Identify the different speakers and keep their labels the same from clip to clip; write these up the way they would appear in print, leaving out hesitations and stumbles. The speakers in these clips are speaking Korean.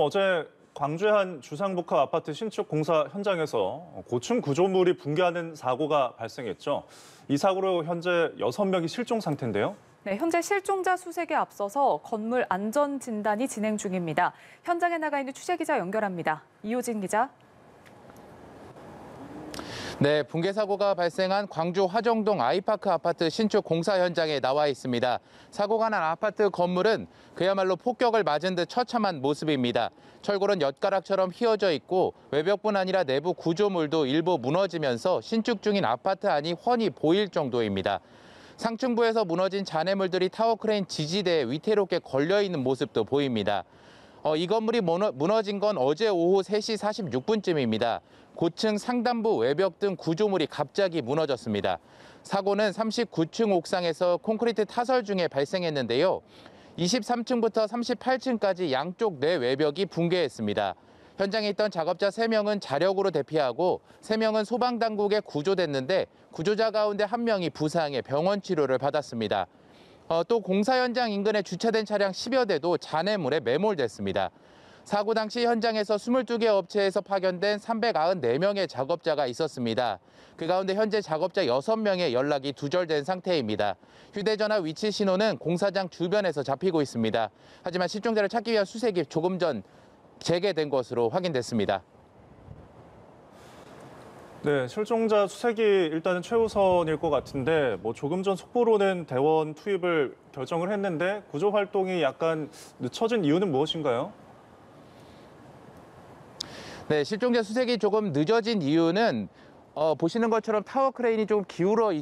Speaker 1: 어제 광주의 한 주상복합 아파트 신축 공사 현장에서 고층 구조물이 붕괴하는 사고가 발생했죠. 이 사고로 현재 6명이 실종 상태인데요.
Speaker 2: 네, 현재 실종자 수색에 앞서서 건물 안전 진단이 진행 중입니다. 현장에 나가 있는 취재기자 연결합니다. 이호진 기자.
Speaker 3: 네, 붕괴 사고가 발생한 광주 화정동 아이파크 아파트 신축 공사 현장에 나와 있습니다. 사고가 난 아파트 건물은 그야말로 폭격을 맞은 듯 처참한 모습입니다. 철골은 엿가락처럼 휘어져 있고 외벽뿐 아니라 내부 구조물도 일부 무너지면서 신축 중인 아파트 안이 훤히 보일 정도입니다. 상층부에서 무너진 잔해물들이 타워크레인 지지대에 위태롭게 걸려있는 모습도 보입니다. 이 건물이 무너진 건 어제 오후 3시 46분쯤입니다. 고층 상단부 외벽 등 구조물이 갑자기 무너졌습니다. 사고는 39층 옥상에서 콘크리트 타설 중에 발생했는데요. 23층부터 38층까지 양쪽 내 외벽이 붕괴했습니다. 현장에 있던 작업자 3명은 자력으로 대피하고 3명은 소방당국에 구조됐는데 구조자 가운데 1명이 부상해 병원 치료를 받았습니다. 또 공사 현장 인근에 주차된 차량 10여 대도 잔해물에 매몰됐습니다. 사고 당시 현장에서 22개 업체에서 파견된 394명의 작업자가 있었습니다. 그 가운데 현재 작업자 6명의 연락이 두절된 상태입니다. 휴대전화 위치 신호는 공사장 주변에서 잡히고 있습니다. 하지만 실종자를 찾기 위한 수색이 조금 전 재개된 것으로 확인됐습니다.
Speaker 1: 네, 실종자 수색이 일단은 최우선일 것 같은데 조금 전 속보로는 대원 투입을 결정을 했는데 구조 활동이 약간 늦춰진 이유는 무엇인가요?
Speaker 3: 네, 실종자 수색이 조금 늦어진 이유는 보시는 것처럼 타워 크레인이 좀 기울어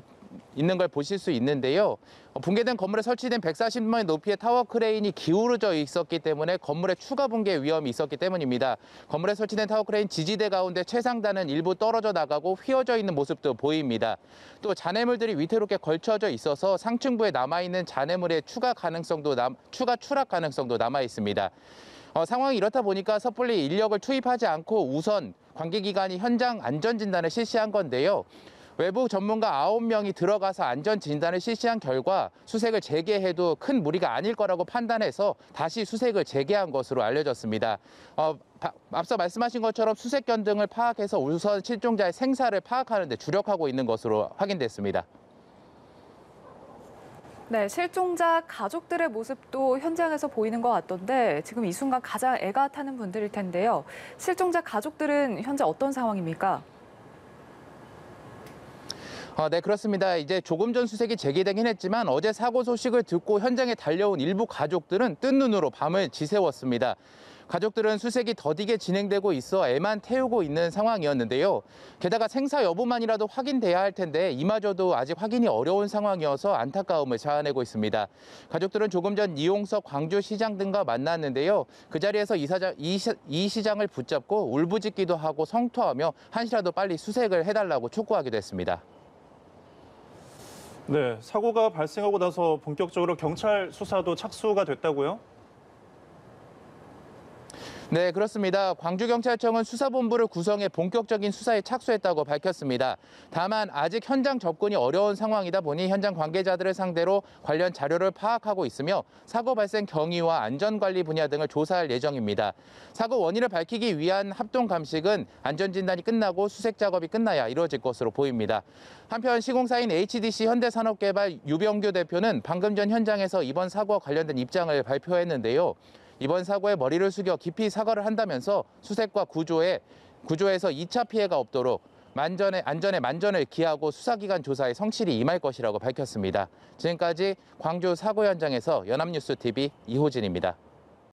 Speaker 3: 있는 걸 보실 수 있는데요. 붕괴된 건물에 설치된 140m 높이의 타워 크레인이 기울어져 있었기 때문에 건물의 추가 붕괴 위험이 있었기 때문입니다. 건물에 설치된 타워 크레인 지지대 가운데 최상단은 일부 떨어져 나가고 휘어져 있는 모습도 보입니다. 또 잔해물들이 위태롭게 걸쳐져 있어서 상층부에 남아있는 잔해물의 추가 추락 가능성도 남아 있습니다. 상황이 이렇다 보니까 섣불리 인력을 투입하지 않고 우선 관계기관이 현장 안전진단을 실시한 건데요. 외부 전문가 9명이 들어가서 안전진단을 실시한 결과 수색을 재개해도 큰 무리가 아닐 거라고 판단해서 다시 수색을 재개한 것으로 알려졌습니다. 앞서 말씀하신 것처럼 수색견 등을 파악해서 우선 실종자의 생사를 파악하는 데 주력하고 있는 것으로 확인됐습니다.
Speaker 2: 네, 실종자 가족들의 모습도 현장에서 보이는 것 같던데 지금 이 순간 가장 애가 타는 분들일 텐데요. 실종자 가족들은 현재 어떤 상황입니까?
Speaker 3: 네, 그렇습니다. 이제 조금 전 수색이 재개되긴 했지만 어제 사고 소식을 듣고 현장에 달려온 일부 가족들은 뜬 눈으로 밤을 지새웠습니다. 가족들은 수색이 더디게 진행되고 있어 애만 태우고 있는 상황이었는데요. 게다가 생사 여부만이라도 확인돼야 할 텐데 이마저도 아직 확인이 어려운 상황이어서 안타까움을 자아내고 있습니다. 가족들은 조금 전 이용석 광주시장 등과 만났는데요. 그 자리에서 이 시장을 붙잡고 울부짖기도 하고 성토하며 한시라도 빨리 수색을 해달라고 촉구하기도 했습니다.
Speaker 1: 네, 사고가 발생하고 나서 본격적으로 경찰 수사도 착수가 됐다고요?
Speaker 3: 네, 그렇습니다. 광주경찰청은 수사본부를 구성해 본격적인 수사에 착수했다고 밝혔습니다. 다만 아직 현장 접근이 어려운 상황이다 보니 현장 관계자들을 상대로 관련 자료를 파악하고 있으며 사고 발생 경위와 안전관리 분야 등을 조사할 예정입니다. 사고 원인을 밝히기 위한 합동 감식은 안전진단이 끝나고 수색 작업이 끝나야 이루어질 것으로 보입니다. 한편 시공사인 HDC 현대산업개발 유병규 대표는 방금 전 현장에서 이번 사고와 관련된 입장을 발표했는데요. 이번 사고에 머리를 숙여 깊이 사과를 한다면서 수색과 구조에서 2차 피해가 없도록 안전에 만전을 기하고 수사기관 조사에 성실히 임할 것이라고 밝혔습니다. 지금까지 광주 사고 현장에서 연합뉴스TV 이호진입니다.